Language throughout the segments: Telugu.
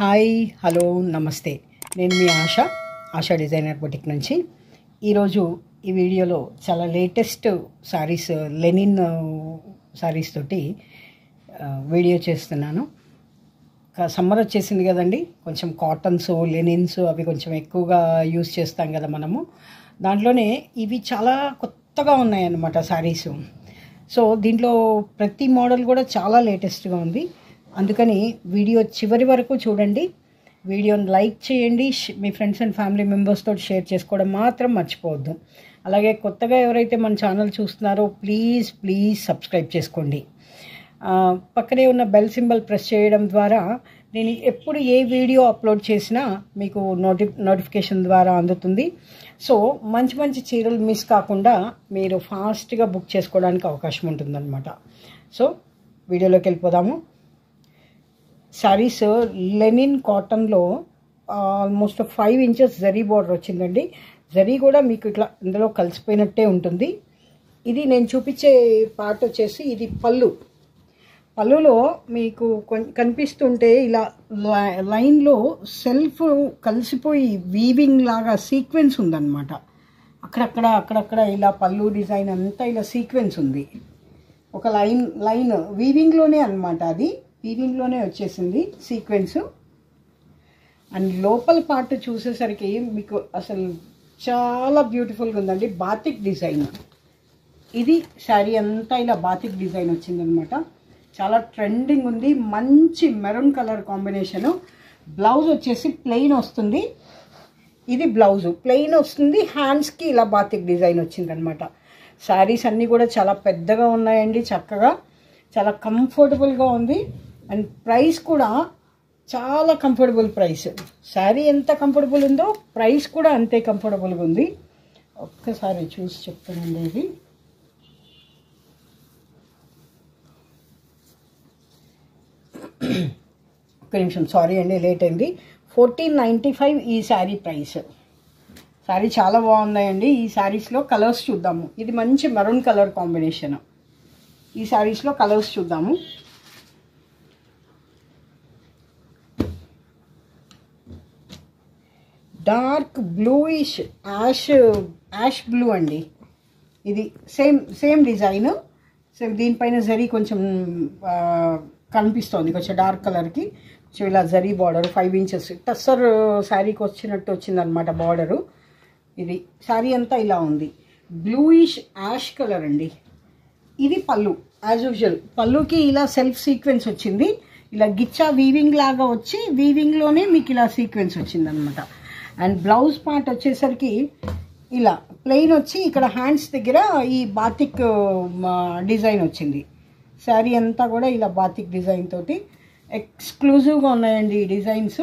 హాయ్ హలో నమస్తే నేను మీ ఆశా డిజైనర్ బొటిక్ నుంచి ఈరోజు ఈ వీడియోలో చాలా లేటెస్ట్ సారీస్ లెనిన్ సారీస్ తోటి వీడియో చేస్తున్నాను. సమ్మర్ వచ్చేసింది కదండి, కొంచెం కాటన్స్ లెనిన్స్ అవి కొంచెం ఎక్కువగా యూస్ చేస్తాం కదా మనము. దాంట్లోనే ఇవి చాలా కొత్తగా ఉన్నాయన్నమాట సారీస్. సో దీంట్లో ప్రతి మోడల్ కూడా చాలా లేటెస్ట్గా ఉంది. అందుకని వీడియో చివరి వరకు చూడండి. వీడియోని లైక్ చేయండి, మీ ఫ్రెండ్స్ అండ్ ఫ్యామిలీ మెంబర్స్ తోటి షేర్ చేసుకోవడం మాత్రం మర్చిపోవద్దు. అలాగే కొత్తగా ఎవరైతే మన ఛానల్ చూస్తున్నారో ప్లీజ్ సబ్స్క్రైబ్ చేసుకోండి. పక్కనే ఉన్న బెల్ సింబల్ ప్రెస్ చేయడం ద్వారా నేను ఎప్పుడు ఏ వీడియో అప్లోడ్ చేసినా మీకు నోటిఫికేషన్ ద్వారా అందుతుంది. సో మంచి చీరలు మిస్ కాకుండా మీరు ఫాస్ట్గా బుక్ చేసుకోవడానికి అవకాశం ఉంటుందన్నమాట. సో వీడియోలోకి వెళ్ళిపోదాము. సారీస్ లెనిన్ కాటన్లో ఆల్మోస్ట్ 5 ఇంచెస్ జరీ బార్డర్ వచ్చిందండి. జరీ కూడా మీకు ఇట్లా ఇందులో కలిసిపోయినట్టే ఉంటుంది. ఇది నేను చూపించే పార్ట్ వచ్చేసి ఇది పళ్ళులో మీకు కనిపిస్తుంటే ఇలా లైన్లో సెల్ఫ్ కలిసిపోయి వీవింగ్ లాగా సీక్వెన్స్ ఉందన్నమాట. అక్కడక్కడ ఇలా పళ్ళు డిజైన్ అంతా ఇలా సీక్వెన్స్ ఉంది. ఒక లైన్ వీవింగ్లోనే అన్నమాట, అది వీవింగ్లోనే వచ్చేసింది సీక్వెన్స్. అండ్ లోపల పార్ట్ చూసేసరికి మీకు అసలు చాలా బ్యూటిఫుల్గా ఉందండి. బాతిక్ డిజైన్, ఇది శారీ అంతా ఇలా బాతిక్ డిజైన్ వచ్చిందనమాట. చాలా ట్రెండింగ్ ఉంది. మంచి మెరూన్ కలర్ కాంబినేషను. బ్లౌజ్ వచ్చేసి ప్లెయిన్ వస్తుంది. ఇది బ్లౌజు ప్లెయిన్ వస్తుంది. హ్యాండ్స్కి ఇలా బాతిక్ డిజైన్ వచ్చిందనమాట. శారీస్ అన్నీ కూడా చాలా పెద్దగా ఉన్నాయండి. చక్కగా చాలా కంఫర్టబుల్గా ఉంది. అండ్ ప్రైస్ కూడా చాలా కంఫర్టబుల్ ప్రైస్. శారీ ఎంత కంఫర్టబుల్ ఉందో ప్రైస్ కూడా అంతే కంఫర్టబుల్గా ఉంది. ఒక్కసారి చూసి చెప్తానండి. ఇది ఒక్క నిమిషం, సారీ అండి, లేట్ అయింది. 1495 ఈ శారీ ప్రైస్. శారీ చాలా బాగున్నాయండి. ఈ శారీస్లో కలర్స్ చూద్దాము. ఇది మంచి మెరూన్ కలర్ కాంబినేషన్. ఈ శారీస్లో కలర్స్ చూద్దాము. డార్క్ బ్లూయిష్ యాష్ బ్లూ అండి. ఇది సేమ్ డిజైన్, సేమ్ దీనిపైన జరీ కొంచెం కనిపిస్తోంది, కొంచెం డార్క్ కలర్కి. సో ఇలా జరీ బార్డర్ 5 ఇంచెస్ టస్సర్ శారీకి వచ్చినట్టు వచ్చిందనమాట బార్డరు. ఇది శారీ అంతా ఇలా ఉంది. బ్లూయిష్ యాష్ కలర్ అండి. ఇది పళ్ళు, యాజ్ యూజువల్ పళ్ళుకి ఇలా సెల్ఫ్ సీక్వెన్స్ వచ్చింది. ఇలా గిచ్చా వీవింగ్ లాగా వచ్చి వీవింగ్లోనే మీకు ఇలా సీక్వెన్స్ వచ్చిందనమాట. అండ్ బ్లౌజ్ పార్ట్ వచ్చేసరికి ఇలా ప్లెయిన్ వచ్చి ఇక్కడ హ్యాండ్స్ దగ్గర ఈ బాతిక్ డిజైన్ వచ్చింది. శారీ అంతా కూడా ఇలా బాతిక్ డిజైన్ తోటి ఎక్స్క్లూజివ్గా ఉన్నాయండి ఈ డిజైన్స్.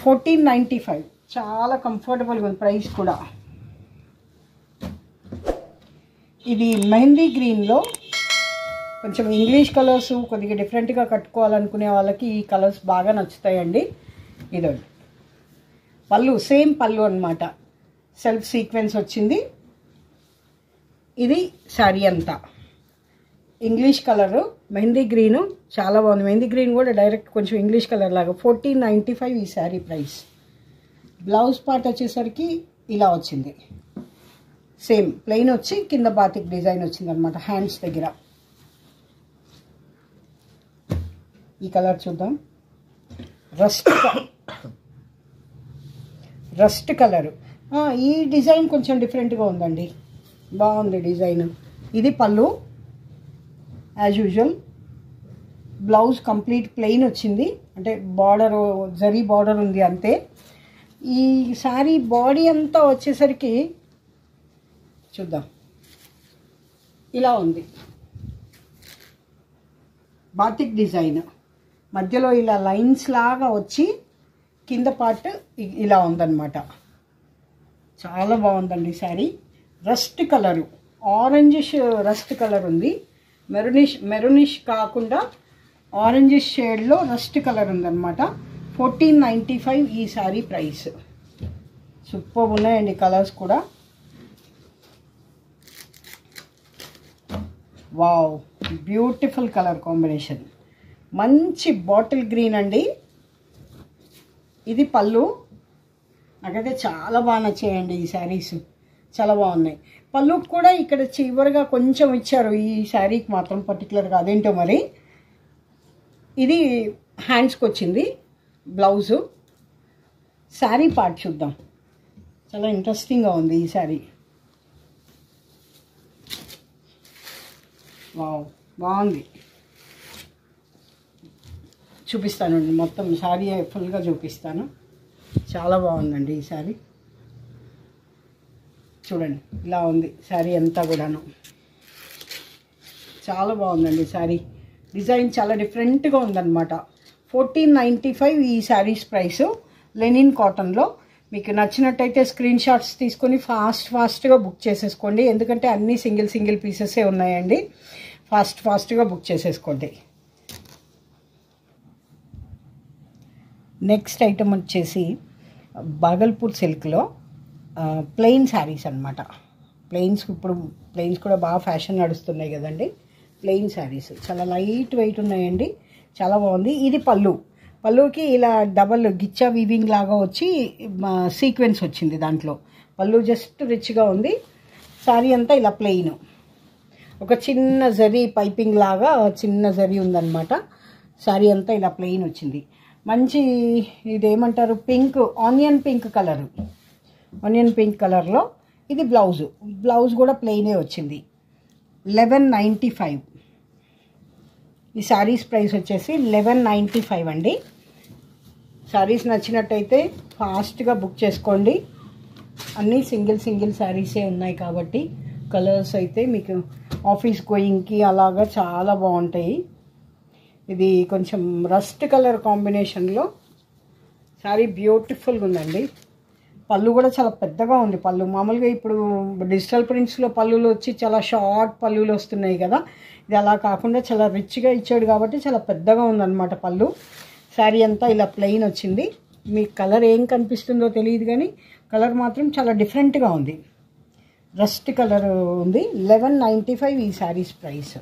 1495 చాలా కంఫర్టబుల్గా ఉంది. ప్రైస్ కూడా ఇది మెహందీ గ్రీన్లో కొంచెం ఇంగ్లీష్ కలర్స్ కొద్దిగా డిఫరెంట్గా కట్టుకోవాలనుకునే వాళ్ళకి ఈ కలర్స్ బాగా నచ్చుతాయండి. ఇదండి పళ్ళు, సేమ్ పళ్ళు అనమాట, సెల్ఫ్ సీక్వెన్స్ వచ్చింది. ఇది శారీ అంతా ఇంగ్లీష్ కలరు, మెహందీ గ్రీను, చాలా బాగుంది. మెహందీ గ్రీన్ కూడా డైరెక్ట్ కొంచెం ఇంగ్లీష్ కలర్ లాగా. 1495 ఈ శారీ ప్రైస్. బ్లౌజ్ పార్ట్ వచ్చేసరికి ఇలా వచ్చింది. సేమ్ ప్లెయిన్ వచ్చి కింద బాతిక్ డిజైన్ వచ్చింది అనమాట హ్యాండ్స్ దగ్గర. ఈ కలర్ చూద్దాం. Rust colour. ఈ డిజైన్ కొంచెం డిఫరెంట్గా ఉందండి, బాగుంది డిజైన్. ఇది పళ్ళు as usual. Blouse complete plain వచ్చింది, అంటే బార్డర్ జరీ బార్డర్ ఉంది అంతే. ఈ శారీ బాడీ అంతా వచ్చేసరికి చూద్దాం, ఇలా ఉంది. బాతిక్ డిజైన్ మధ్యలో ఇలా లైన్స్ లాగా వచ్చి కింద పార్ట్ ఇలా ఉందన్నమాట. చాలా బాగుందండి sari. Rust colour, orangish rust colour ఉంది. మెరూనిష్ కాకుండా ఆరెంజిష్ షేడ్లో రస్ట్ కలర్ ఉందన్నమాట. 1495 ఈ శారీ ప్రైస్. సూపర్ ఉన్నాయండి కలర్స్ కూడా. Wow, beautiful colour combination. మంచి బాటిల్ గ్రీన్ అండి. ఇది పళ్ళు. నాకైతే చాలా బాగా నచ్చాయండి ఈ శారీస్, చాలా బాగున్నాయి. పళ్ళు కూడా ఇక్కడ చివరిగా కొంచెం ఇచ్చారు ఈ శారీకి మాత్రం పర్టికులర్గా, అదేంటో మరి. ఇది హ్యాండ్స్కి వచ్చింది బ్లౌజు. శారీ పార్ట్ చూద్దాం, చాలా ఇంట్రెస్టింగ్గా ఉంది ఈ శారీ. వావ్, బాగుంది. చూపిస్తానండి, మొత్తం శారీ ఫుల్గా చూపిస్తాను. చాలా బాగుందండి ఈ శారీ. చూడండి ఇలా ఉంది శారీ అంతా కూడాను. చాలా బాగుందండి శారీ. డిజైన్ చాలా డిఫరెంట్గా ఉందన్నమాట. 1495 ఈ శారీస్ ప్రైసు. లెనిన్ కాటన్లో. మీకు నచ్చినట్టయితే స్క్రీన్ షాట్స్ తీసుకొని ఫాస్ట్గా బుక్ చేసేసుకోండి. ఎందుకంటే అన్నీ సింగిల్ పీసెసే ఉన్నాయండి. ఫాస్ట్గా బుక్ చేసేసుకోండి. నెక్స్ట్ ఐటమ్ వచ్చేసి బాగల్పూర్ సిల్క్లో ప్లెయిన్ శారీస్ అనమాట. ఇప్పుడు ప్లెయిన్స్ కూడా బాగా ఫ్యాషన్ నడుస్తున్నాయి కదండి. ప్లెయిన్ శారీస్ చాలా లైట్ వెయిట్ ఉన్నాయండి, చాలా బాగుంది. ఇది పళ్ళుకి ఇలా డబల్ గిచ్చా వీవింగ్ లాగా వచ్చి సీక్వెన్స్ వచ్చింది దాంట్లో. పళ్ళు జస్ట్ రిచ్గా ఉంది. శారీ అంతా ఇలా ప్లెయిన్, ఒక చిన్న జరీ పైపింగ్ లాగా చిన్న జరీ ఉందన్నమాట. శారీ అంతా ఇలా ప్లెయిన్ వచ్చింది. మంచి ఇదేమంటారు, పింక్, ఆనియన్ పింక్ కలర్లో. ఇది బ్లౌజ్ కూడా ప్లెయినే వచ్చింది. 1195 ఈ శారీస్ ప్రైస్ వచ్చేసి 1195 అండి. శారీస్ నచ్చినట్టయితే ఫాస్ట్గా బుక్ చేసుకోండి. అన్నీ సింగిల్ శారీసే ఉన్నాయి కాబట్టి కలర్స్ అయితే మీకు ఆఫీస్ గోయింగ్కి అలాగా చాలా బాగుంటాయి. ఇది కొంచెం రస్ట్ కలర్ కాంబినేషన్లో శారీ బ్యూటిఫుల్గా ఉందండి. పళ్ళు కూడా చాలా పెద్దగా ఉంది. పళ్ళు మామూలుగా ఇప్పుడు డిజిటల్ ప్రింట్స్లో పళ్ళులు వచ్చి చాలా షార్ట్ పళ్ళులు వస్తున్నాయి కదా, ఇది అలా కాకుండా చాలా రిచ్గా ఇచ్చాడు కాబట్టి చాలా పెద్దగా ఉందన్నమాట పళ్ళు. శారీ అంతా ఇలా ప్లెయిన్ వచ్చింది. మీకు కలర్ ఏం కనిపిస్తుందో తెలియదు కానీ కలర్ మాత్రం చాలా డిఫరెంట్గా ఉంది. రస్ట్ కలర్ ఉంది. 1195 ఈ శారీస్ ప్రైస్.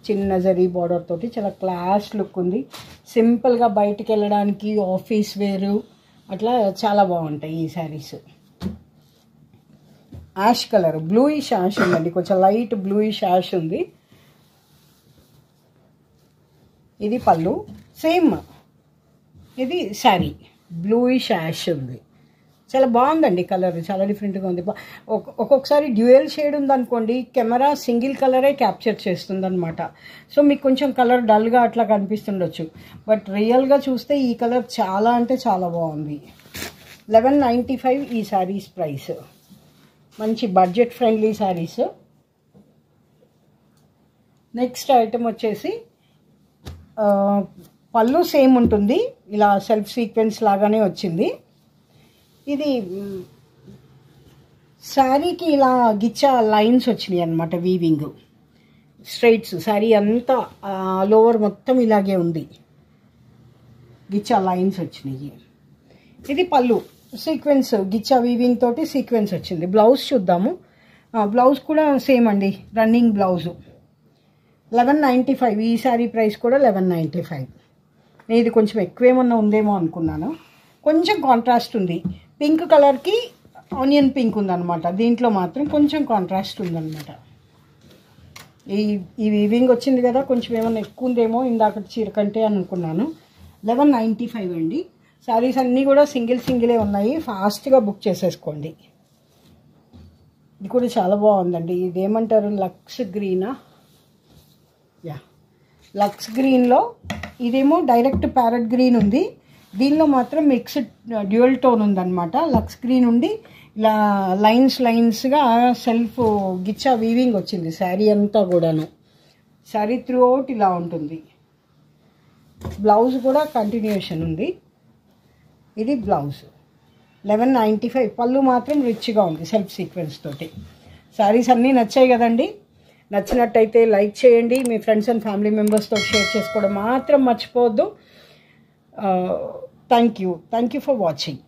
చిన్న జరీ బార్డర్ తోటి చాలా క్లాస్ లుక్ ఉంది. సింపుల్గా బయటికి వెళ్ళడానికి, ఆఫీస్ వేరు అట్లా చాలా బాగుంటాయి ఈ saris. Ash colour, bluish ash ఉందండి, కొంచెం లైట్ బ్లూయిష్ యాష్ ఉంది. ఇది పళ్ళు, సేమ్ ఇది శారీ, బ్లూయిష్ యాష్ ఉంది. చాలా బాగుందండి కలర్, చాలా డిఫరెంట్గా ఉంది. ఒక్కొక్కసారి డ్యూయల్ షేడ్ ఉందనుకోండి, కెమెరా సింగిల్ కలరే క్యాప్చర్ చేస్తుంది అనమాట. సో మీకు కొంచెం కలర్ డల్గా అట్లా కనిపిస్తుండొచ్చు, బట్ రియల్గా చూస్తే ఈ కలర్ చాలా అంటే చాలా బాగుంది. 1195 ఈ శారీస్ ప్రైస్. మంచి budget friendly saris. Next item వచ్చేసి పళ్ళు సేమ్ ఉంటుంది, ఇలా సెల్ఫ్ సీక్వెన్స్ లాగానే వచ్చింది. ఇది శారీకి ఇలా గిచ్చా లైన్స్ వచ్చినాయి అన్నమాట, వీవింగ్ స్ట్రైట్స్. శారీ అంతా లోవర్ మొత్తం ఇలాగే ఉంది, గిచ్చా లైన్స్ వచ్చినాయి. ఇది పళ్ళు, సీక్వెన్స్ గిచ్చా వీవింగ్ తోటి సీక్వెన్స్ వచ్చింది. బ్లౌజ్ చూద్దాము. బ్లౌజ్ కూడా సేమ్ అండి, రన్నింగ్ బ్లౌజు. 1195 ఈ శారీ ప్రైస్ కూడా 1195. నేను ఇది కొంచెం ఎక్కువేమన్నా ఉందేమో అనుకున్నాను. కొంచెం కాంట్రాస్ట్ ఉంది, పింక్ కలర్కి ఆనియన్ పింక్ ఉందన్నమాట. దీంట్లో మాత్రం కొంచెం కాంట్రాస్ట్ ఉందన్నమాట. ఈ వీవింగ్ వచ్చింది కదా, కొంచెం ఏమన్నా ఎక్కువ ఉందేమో ఇందాక చీర కంటే అనుకున్నాను. 1195 అండి. శారీస్ అన్నీ కూడా సింగిలే ఉన్నాయి, ఫాస్ట్గా బుక్ చేసేసుకోండి. ఇది కూడా చాలా బాగుందండి. ఇదేమంటారు, లక్స్ గ్రీనా? యా, లక్స్ గ్రీన్లో. ఇదేమో డైరెక్ట్ ప్యారెట్ గ్రీన్ ఉంది, దీనిలో మాత్రం మిక్స్డ్ డ్యూయల్ టోన్ ఉందన్నమాట. లక్స్ గ్రీన్ ఉండి ఇలా లైన్స్గా సెల్ఫ్ గిచ్చా వీవింగ్ వచ్చింది శారీ అంతా కూడాను. శారీ త్రూ అవుట్ ఇలా ఉంటుంది. బ్లౌజ్ కూడా కంటిన్యూషన్ ఉంది. ఇది బ్లౌజ్. 1195. పళ్ళు మాత్రం రిచ్గా ఉంది సెల్ఫ్ సీక్వెన్స్ తోటి. శారీస్ అన్నీ నచ్చాయి కదండి. నచ్చినట్టయితే లైక్ చేయండి, మీ ఫ్రెండ్స్ అండ్ ఫ్యామిలీ మెంబర్స్తో షేర్ చేసుకోవడం మాత్రం మర్చిపోవద్దు. Thank you for watching.